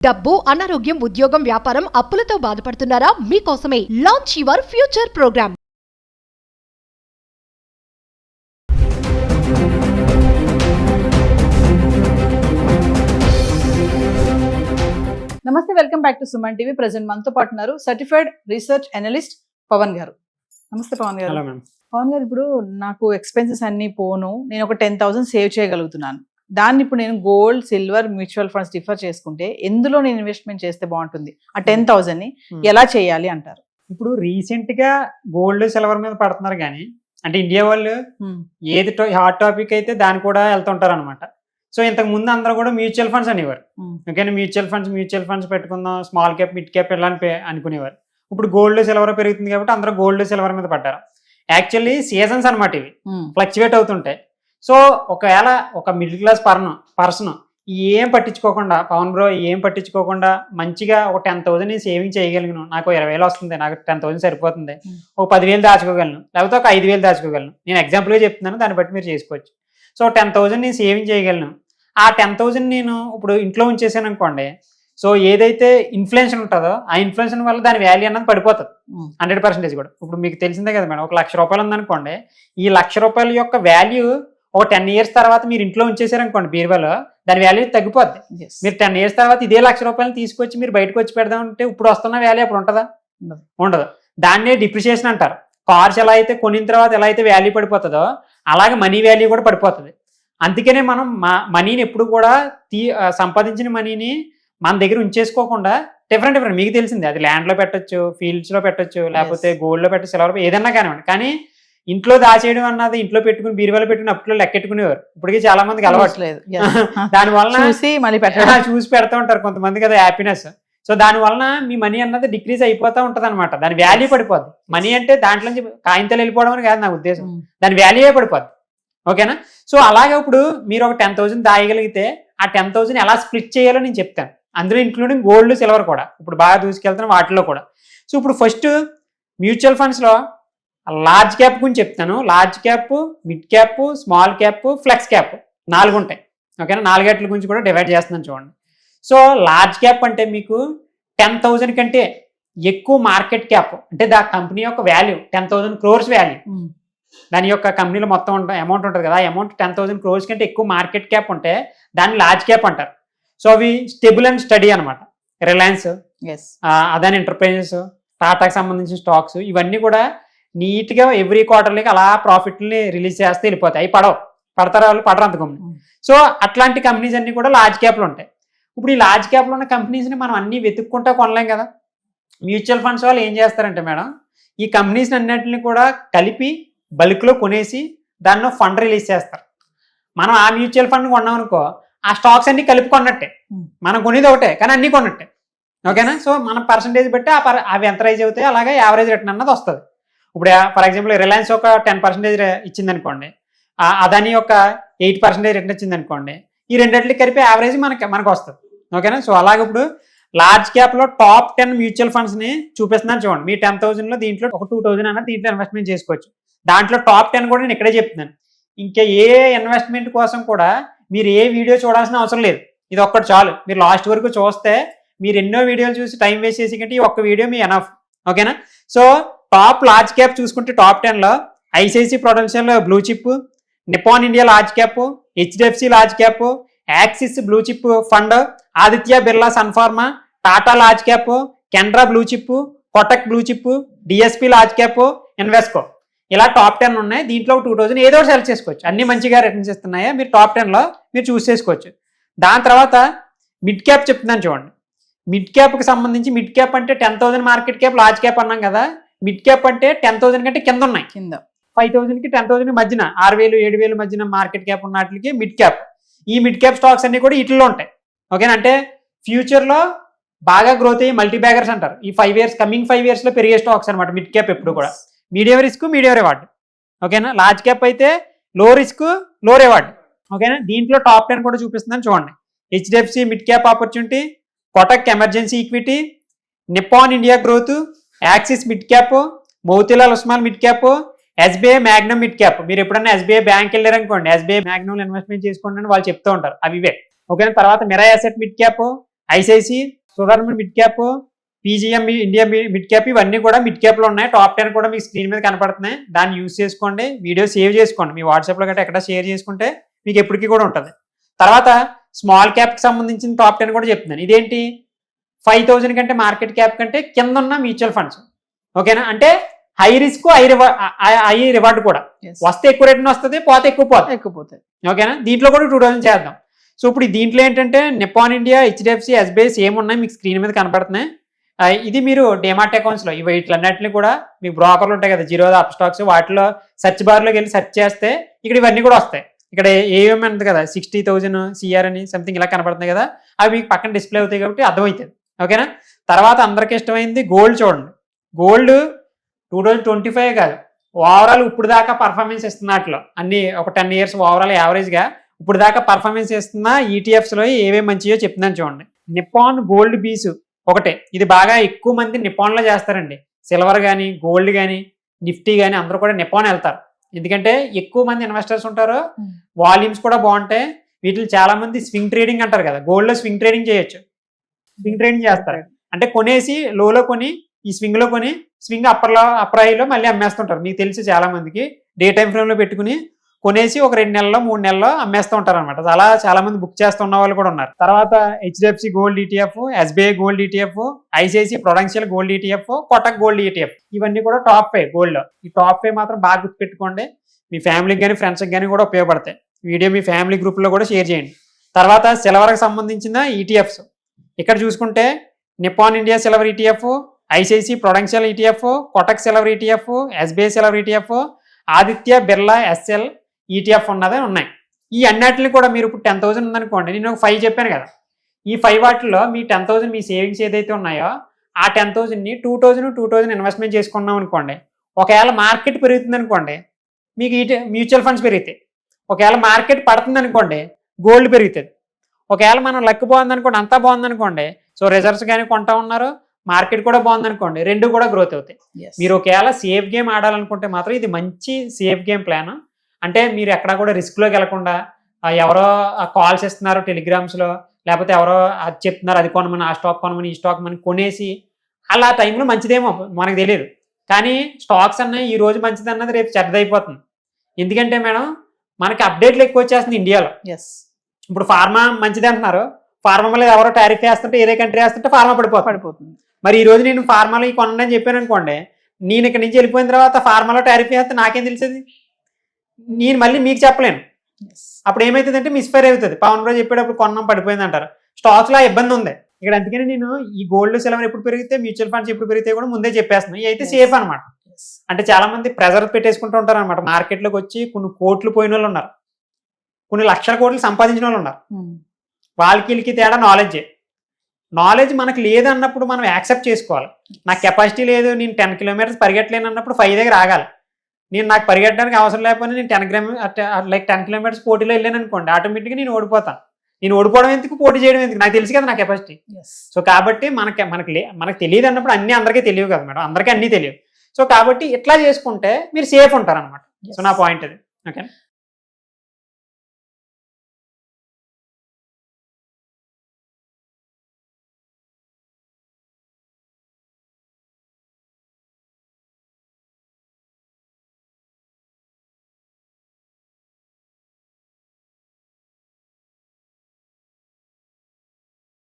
డబ్బు, అనారోగ్యం, ఉద్యోగం, వ్యాపారం, అప్పులతో బాధపడుతున్నారా? మీకోసమే లాంచ్ యువర్ ఫ్యూచర్ ప్రోగ్రామ్. నమస్తే, welcome back to Suman TV. Present మనతో పాటు ఉన్నారు సర్టిఫైడ్ రీసెర్చ్ అనలిస్ట్ పవన్ గారు. నమస్తే పవన్ గారు. పవన్ గారు, ఇప్పుడు నాకు ఎక్స్పెన్సెస్ అన్ని పోను, నేను ఒక 10,000 సేవ్ చేయగలుగుతున్నాను. దాన్ని ఇప్పుడు నేను gold, silver, mutual funds differ చేసుకుంటే ఎందులో నేను ఇన్వెస్ట్మెంట్ చేస్తే బాగుంటుంది? ఆ 10,000ని ఎలా చేయాలి అంటారు? ఇప్పుడు రీసెంట్ గా గోల్డ్, సిల్వర్ మీద పడుతున్నారు కానీ, అంటే ఇండియా వాళ్ళు ఏది హాట్ టాపిక్ అయితే దాన్ని కూడా వెళ్తుంటారు అనమాట. సో ఇంతకు ముందు అందరూ కూడా మ్యూచువల్ ఫండ్స్ అనేవారు. ఓకేనా, మ్యూచువల్ ఫండ్స్ పెట్టుకుందాం, స్మాల్ క్యాప్, మిడ్ క్యాప్ ఇలా అనుకునేవారు. ఇప్పుడు గోల్డ్, సిల్వర్ పెరుగుతుంది కాబట్టి అందరూ గోల్డ్, సిల్వర్ మీద పడ్డారు. యాక్చువల్లీ సీజన్స్ అనమాట, ఇవి ఫ్లక్చువేట్ అవుతుంటాయి. సో ఒకవేళ ఒక మిడిల్ క్లాస్ పర్సన్ ఏం పట్టించుకోకుండా, పవన్ బ్రో ఏం పట్టించుకోకుండా మంచిగా ఒక 10,000 సేవింగ్ చేయగలను, నాకు 20,000 వస్తుంది, నాకు 10,000 సరిపోతుంది, ఒక 10,000 దాచుకోగలను, లేకపోతే ఒక 5,000 దాచుకోగలను. నేను ఎగ్జాంపుల్గా చెప్తున్నాను, దాన్ని బట్టి మీరు చేసుకోవచ్చు. సో 10,000 నేను సేవింగ్ చేయగలను. ఆ 10,000 నేను ఇప్పుడు ఇంట్లో ఉంచేసాను అనుకోండి, సో ఏదైతే ఇన్ఫ్లేషన్ ఉంటుందో ఆ ఇన్ఫ్లేషన్ వల్ల దాని వాల్యూ అన్నది పడిపోతుంది 100% కూడా. ఇప్పుడు మీకు తెలిసిందే కదా మేడం, ఒక 1,00,000 రూపాయలు ఉందనుకోండి, ఈ 1,00,000 రూపాయల యొక్క వాల్యూ ఒక 10 years తర్వాత మీరు ఇంట్లో ఉంచేసారనుకోండి బీరువాలో, దాని వాల్యూ తగ్గిపోద్ది. మీరు 10 years తర్వాత ఇదే 1,00,000 రూపాయలు తీసుకొచ్చి మీరు బయటకు వచ్చి పెడదామంటే ఇప్పుడు వస్తున్న వాల్యూ అప్పుడు ఉంటుందా? ఉండదు. దాన్నే డిప్రిషియేషన్ అంటారు. కార్స్ ఎలా అయితే కొనిన తర్వాత ఎలా అయితే వాల్యూ పడిపోతుందో అలాగే మనీ వాల్యూ కూడా పడిపోతుంది. అందుకనే మనం మనీని ఎప్పుడు కూడా సంపాదించిన మనీని మన దగ్గర ఉంచేసుకోకుండా డిఫరెంట్ మీకు తెలిసింది, అది ల్యాండ్లో పెట్టచ్చు, ఫీల్డ్స్లో పెట్టచ్చు, లేకపోతే గోల్డ్లో పెట్టచ్చు, సిల్వర్లో ఏదన్నా కానివ్వండి. కానీ ఇంట్లో దాచేయడం అన్నది, ఇంట్లో పెట్టుకుని బీరువాలో పెట్టుకుని అప్పుడు లెక్కెట్టుకునేవారు. ఇప్పటికీ చాలా మందికి అలవాట్లేదు. దాని వలన చూసి పెడతా ఉంటారు కొంతమందికి, అది హ్యాపీనెస్. సో దాని వలన మీ మనీ అన్నది డిక్రీజ్ అయిపోతూ ఉంటది అనమాట. దాని వాల్యూ పడిపోద్ది. మనీ అంటే దాంట్లోంచి కాయింతలు వెళ్ళిపోవడం అని కాదు నా ఉద్దేశం, దాని వాల్యూయే పడిపోద్ది. ఓకేనా? సో అలాగే ఇప్పుడు మీరు ఒక 10,000 దాయగలిగితే ఆ 10,000 ఎలా స్ప్లిట్ చేయాలో నేను చెప్తాను. అందులో ఇంక్లూడింగ్ గోల్డ్, సిల్వర్ కూడా ఇప్పుడు బాగా దూసుకెళ్తున్నాం వాటిలో కూడా. సో ఇప్పుడు ఫస్ట్ మ్యూచువల్ ఫండ్స్లో లార్జ్ క్యాప్ గురించి చెప్తాను. Large cap, mid cap, small cap, flex cap 4 ఉంటాయి. ఓకేనా, 4 గురించి కూడా డివైడ్ చేస్తున్నాను చూడండి. సో లార్జ్ క్యాప్ అంటే మీకు 10,000 కంటే ఎక్కువ మార్కెట్ క్యాప్, అంటే దా కంపెనీ యొక్క వాల్యూ 10,000 crores వాల్యూ, దాని యొక్క కంపెనీలో మొత్తం అమౌంట్ ఉంటుంది కదా, అమౌంట్ 10,000 crores కంటే ఎక్కువ మార్కెట్ క్యాప్ ఉంటే దాన్ని లార్జ్ క్యాప్ అంటారు. సో అవి స్టేబుల్ అండ్ స్టడీ అనమాట. రిలయన్స్, అదాని ఎంటర్ప్రైజెస్, టాటాకి సంబంధించిన స్టాక్స్, ఇవన్నీ కూడా నీట్గా ఎవ్రీ క్వార్టర్లీకి అలా ప్రాఫిట్ని రిలీజ్ చేస్తే వెళ్ళిపోతాయి. అవి పడతారు వాళ్ళు, పడరు అంత కంపెనీ. సో అట్లాంటి కంపెనీస్ అన్ని కూడా లార్జ్ క్యాప్లో ఉంటాయి. ఇప్పుడు ఈ లార్జ్ క్యాప్లో ఉన్న కంపెనీస్ని మనం అన్ని వెతుక్కుంటా కొనలేం కదా. మ్యూచువల్ ఫండ్స్ వాళ్ళు ఏం చేస్తారంటే మేడం, ఈ కంపెనీస్ అన్నింటిని కూడా కలిపి బల్క్లో కొనేసి దాన్ని ఫండ్ రిలీజ్ చేస్తారు. మనం ఆ మ్యూచువల్ ఫండ్ కొన్నాం అనుకో, ఆ స్టాక్స్ అన్ని కలిపి కొన్నట్టే, మనం కొనేది ఒకటే కానీ అన్ని కొన్నట్టే. ఓకేనా? సో మనం పర్సంటేజ్ బట్టి అవి ఎంత రైజ్ అవుతాయి, అలాగే యావరేజ్ రిటర్న్ అన్నది వస్తుంది. ఇప్పుడు ఫర్ ఎగ్జాంపుల్ రిలయన్స్ ఒక 10% ఇచ్చింది అనుకోండి, అదాని ఒక 8% రిటర్న్ ఇచ్చింది అనుకోండి, ఈ రెండింటికి కలిపి యావరేజ్ మనకు వస్తుంది. ఓకేనా? సో అలాగే ఇప్పుడు లార్జ్ క్యాప్లో టాప్ 10 మ్యూచువల్ ఫండ్స్ని చూపిస్తున్నాను చూడండి. మీ 10,000లో దీంట్లో ఒక 2,000 అన్నది దీంట్లో ఇన్వెస్ట్మెంట్ చేసుకోవచ్చు. దాంట్లో టాప్ 10 కూడా నేను ఇక్కడే చెప్తున్నాను. ఇంకా ఏ ఇన్వెస్ట్మెంట్ కోసం కూడా మీరు ఏ వీడియో చూడాల్సిన అవసరం లేదు, ఇది ఒక్కటి చాలు. మీరు లాస్ట్ వరకు చూస్తే మీరు ఎన్నో వీడియోలు చూసి టైం వేస్ట్ చేసి కంటే ఈ ఒక్క వీడియో మీ ఎనఫ్. ఓకేనా? సో టాప్ లార్జ్ క్యాప్ చూసుకుంటే top 10లో ICICI Prudential blue chip, Nippon India large cap, HDFC large cap, axis blue chip fund, Aditya Birla Sun Pharma, Tata large cap, Canara blue chip, Kotak blue chip, DSP large cap, Invesco, ఇలా top 10 ఉన్నాయి. దీంట్లో 2,000 ఏదో select చేసుకోవచ్చు. అన్ని మంచిగా returns ఇస్తున్నాయా, మీరు top 10లో మీరు చూస్ చేసుకోవచ్చు. దాని తర్వాత మిడ్ క్యాప్ చెప్తున్నాను చూడండి. మిడ్ క్యాప్కి సంబంధించి, మిడ్ క్యాప్ అంటే 10,000 మార్కెట్ క్యాప్, లార్జ్ క్యాప్ అన్నాం కదా. మిడ్ క్యాప్ అంటే 10,000 కంటే కింద ఉన్నాయి, కింద 5,000కి 10,000 మధ్యన 6,000 7,000 మధ్యన మార్కెట్ క్యాప్ ఉన్న వాటికి మిడ్ క్యాప్. ఈ మిడ్ క్యాప్ స్టాక్స్ అన్ని కూడా వీటిల్లో ఉంటాయి. ఓకేనా? అంటే ఫ్యూచర్లో బాగా గ్రోత్ అయ్యి మల్టీ బ్యాగర్స్ అంటారు. ఈ కమింగ్ 5 yearsలో పెరిగే స్టాక్స్ అనమాట మిడ్ క్యాప్ ఎప్పుడు కూడా. Medium risk, medium reward. ఓకేనా? లార్జ్ క్యాప్ అయితే లో రిస్క్, లో రివార్డ్. ఓకేనా? దీంట్లో టాప్ 10 కూడా చూపిస్తుందని చూడండి. HDFC mid cap opportunity, Kotak emergency equity, Nippon India growth, Axis mid cap, Motilal Oswal mid cap, SBI Magnum mid cap. మీరు ఎప్పుడన్నా ఎస్బీఐ బ్యాంక్ వెళ్ళారనుకోండి, ఎస్బీఐ మ్యాగ్నమ్ ఇన్వెస్ట్మెంట్ చేసుకోండి అని వాళ్ళు చెప్తూ ఉంటారు, అవి ఇవే. ఓకేనా? తర్వాత Mirae asset mid cap, ICICI, Sudarshan mid cap, PGM India mid cap, ఇవన్నీ కూడా మిడ్ క్యాప్లో ఉన్నాయి. టాప్ 10 కూడా మీకు స్క్రీన్ మీద కనపడుతున్నాయి. దాన్ని యూజ్ చేసుకోండి, వీడియో సేవ్ చేసుకోండి, మీ వాట్సాప్లో గట్రా ఎక్కడ షేర్ చేసుకుంటే మీకు ఎప్పటికీ కూడా ఉంటుంది. తర్వాత స్మాల్ క్యాప్కి సంబంధించిన టాప్ 10 కూడా చెప్తున్నాను. ఇదేంటి 5,000 కంటే మార్కెట్ క్యాప్ కంటే కింద ఉన్న మ్యూచువల్ ఫండ్స్. ఓకేనా, అంటే హై రిస్క్ హై రివార్డ్ కూడా. వస్తే ఎక్కువ రేట్ వస్తుంది, పోతే ఎక్కువ పోతుంది. ఓకేనా, దీంట్లో కూడా 2,000 చేద్దాం. సో ఇప్పుడు దీంట్లో ఏంటంటే Nippon India, HDFC, SBI same ఉన్నాయి, మీకు స్క్రీన్ మీద కనపడుతున్నాయి. ఇది మీరు డిమార్ట్ అకౌంట్స్లో ఇవి ఇట్లన్నింటినీ కూడా మీకు బ్రోకర్లు ఉంటాయి కదా, జీరో అప్ స్టాక్స్, వాటిలో సెర్చ్ బార్లోకి వెళ్ళి సెర్చ్ చేస్తే ఇక్కడ ఇవన్నీ కూడా వస్తాయి. ఇక్కడ ఏఎం అంటుంది కదా 60,000 సిఆర్ అని సంథింగ్ ఇలా కనపడుతున్నాయి కదా, అవి మీకు పక్కన డిస్ప్లే అవుతాయి కాబట్టి అర్థమవుతుంది. ఓకేనా, తర్వాత అందరికీ ఇష్టమైంది గోల్డ్. చూడండి, గోల్డ్ 2025 కాదు, ఓవరాల్ ఇప్పుడు దాకా పర్ఫార్మెన్స్ ఇస్తున్నట్లు అన్ని ఒక 10 years ఓవరాల్ యావరేజ్గా ఇప్పుడు దాకా పర్ఫార్మెన్స్ ఇస్తున్న ఈటీఎఫ్స్లో ఏవేమి మంచియో చెప్తున్నాను చూడండి. నిప్పాన్ గోల్డ్ బీస్ ఒకటే, ఇది బాగా ఎక్కువ మంది నిప్పాన్లో చేస్తారండి. సిల్వర్ కానీ గోల్డ్ కానీ నిఫ్టీ కానీ అందరూ కూడా నిప్పాన్ వెళ్తారు, ఎందుకంటే ఎక్కువ మంది ఇన్వెస్టర్స్ ఉంటారు, వాల్యూమ్స్ కూడా బాగుంటాయి. వీటిని చాలా మంది స్వింగ్ ట్రేడింగ్ అంటారు కదా, గోల్డ్లో స్వింగ్ ట్రేడింగ్ చేయొచ్చు. స్వింగ్ ట్రేడింగ్ చేస్తారు అంటే కొనేసి లోలో కొని ఈ స్వింగ్లో కొని స్వింగ్ అప్పర్ హైలో మళ్ళీ అమ్మేస్తుంటారు. మీకు తెలిసి చాలా మందికి డే టైం ఫ్రేమ్లో పెట్టుకుని కొనేసి ఒక 2 నెలల్లో 3 నెలల్లో అమ్మేస్తూ ఉంటారు అనమాట. అలా చాలా మంది బుక్ చేస్తున్న వాళ్ళు కూడా ఉన్నారు. తర్వాత HDFC gold ETF, SBI gold ETF, ICICI Prudential gold ETF, Kotak gold ETF, ఇవన్నీ కూడా టాప్ 5 గోల్డ్లో. ఈ టాప్ 5 మాత్రం బాగా గుర్తుపెట్టుకోండి, మీ ఫ్యామిలీకి కానీ ఫ్రెండ్స్కి కానీ కూడా ఉపయోగపడతాయి. వీడియో మీ ఫ్యామిలీ గ్రూప్లో కూడా షేర్ చేయండి. తర్వాత సిల్వర్కి సంబంధించిన ఈటీఎఫ్స్ ఇక్కడ చూసుకుంటే Nippon India silver ETF, ICICI Prudential ETF, Kotak silver ETF, SBI silver ETF, Aditya Birla SL ETF ఉన్నదే ఉన్నాయి. ఈ అన్నిటిని కూడా మీరు ఇప్పుడు 10,000 ఉందనుకోండి, నేను ఒక 5 చెప్పాను కదా, ఈ 5 వాటిల్లో మీ 10,000 మీ సేవింగ్స్ ఏదైతే ఉన్నాయో ఆ 10,000ని 2,000 ఇన్వెస్ట్మెంట్ చేసుకున్నాం అనుకోండి. ఒకవేళ మార్కెట్ పెరుగుతుంది అనుకోండి, మీకు మ్యూచువల్ ఫండ్స్ పెరుగుతాయి. ఒకవేళ మార్కెట్ పడుతుంది అనుకోండి, గోల్డ్ పెరుగుతుంది. ఒకవేళ మనం లక్ బాగుందనుకోండి, అంతా బాగుందనుకోండి, సో రిజర్వ్స్ కానీ కొంటా ఉన్నారు, మార్కెట్ కూడా బాగుందనుకోండి, రెండు కూడా గ్రోత్ అవుతాయి. మీరు ఒకవేళ సేఫ్ గేమ్ ఆడాలనుకుంటే మాత్రం ఇది మంచి సేఫ్ గేమ్ ప్లాన్. అంటే మీరు ఎక్కడా కూడా రిస్క్లోకి వెళ్లకుండా, ఎవరో కాల్స్ ఇస్తున్నారు టెలిగ్రామ్స్లో, లేకపోతే ఎవరో అది చెప్తున్నారు అది కొనమని, ఆ స్టాక్ కొనమని, ఈ స్టాక్ మని కొనేసి అలా టైంలో మంచిదేమో మనకు తెలియదు, కానీ స్టాక్స్ అన్నది ఈ రోజు మంచిది అన్నది రేపు చెడ్డదైపోతుంది. ఎందుకంటే మేడం మనకి అప్డేట్లు ఎక్కువ వచ్చేస్తుంది ఇండియాలో. ఇప్పుడు ఫార్మా మంచిది అంటున్నారు, ఫార్మా మీద ఎవరో టారిఫ్ వేస్తుంటే ఏదే కంట్రీ వేస్తుంటే ఫార్మా పడిపోతుంది. మరి ఈ రోజు నేను ఫార్మాలో ఈ కొనండి అని చెప్పాను అనుకోండి, నేను ఇక్కడ నుంచి వెళ్ళిపోయిన తర్వాత ఫార్మాలో టారిఫ్ వేస్తే నాకేం తెలిసేది, నేను మళ్ళీ మీకు చెప్పలేను. అప్పుడు ఏమవుతుందంటే మిస్ఫైర్ అవుతుంది. పవన్ బ్రో చెప్పేటప్పుడు కొన్నాం పడిపోయింది అంటారు. స్టాక్స్లో ఇబ్బంది ఉంది ఇక్కడ. అందుకని నేను ఈ గోల్డ్ సిల్వర్ ఎప్పుడు పెరిగితే, మ్యూచువల్ ఫండ్స్ ఎప్పుడు పెరిగితే కూడా ముందే చెప్పేస్తున్నాను. ఇవి అయితే సేఫ్ అనమాట. అంటే చాలా మంది ప్రెజర్ పెట్టేసుకుంటూ ఉంటారు అనమాట. మార్కెట్లోకి వచ్చి కొన్ని కోట్లు పోయిన వాళ్ళు ఉన్నారు, కొన్ని లక్షల కోట్లు సంపాదించిన వాళ్ళు ఉన్నారు. వాళ్ళకి తేడా నాలెడ్జ్ మనకు లేదు అన్నప్పుడు మనం యాక్సెప్ట్ చేసుకోవాలి. నాకు కెపాసిటీ లేదు, నేను 10 kilometers పరిగెట్టలేను అన్నప్పుడు 5 దగ్గర ఆగాలి. నాకు పరిగెట్టడానికి అవసరం లేకపోతే నేను 10 kilometers పోటీలో వెళ్ళాను అనుకోండి, ఆటోమేటిక్గా నేను ఓడిపోతాను. నేను ఓడిపోవడం ఎందుకు, పోటీ చేయడం ఎందుకు, నాకు తెలుసు కదా నా కెపాసిటీ. సో కాబట్టి మనకు తెలియదు అన్నప్పుడు అన్నీ అందరికీ తెలియవు కదా మేడం, అందరికీ అన్నీ తెలియవు. సో కాబట్టి ఇట్లా చేసుకుంటే మీరు సేఫ్ ఉంటారు అనమాట. సో నా పాయింట్ అది. ఓకే.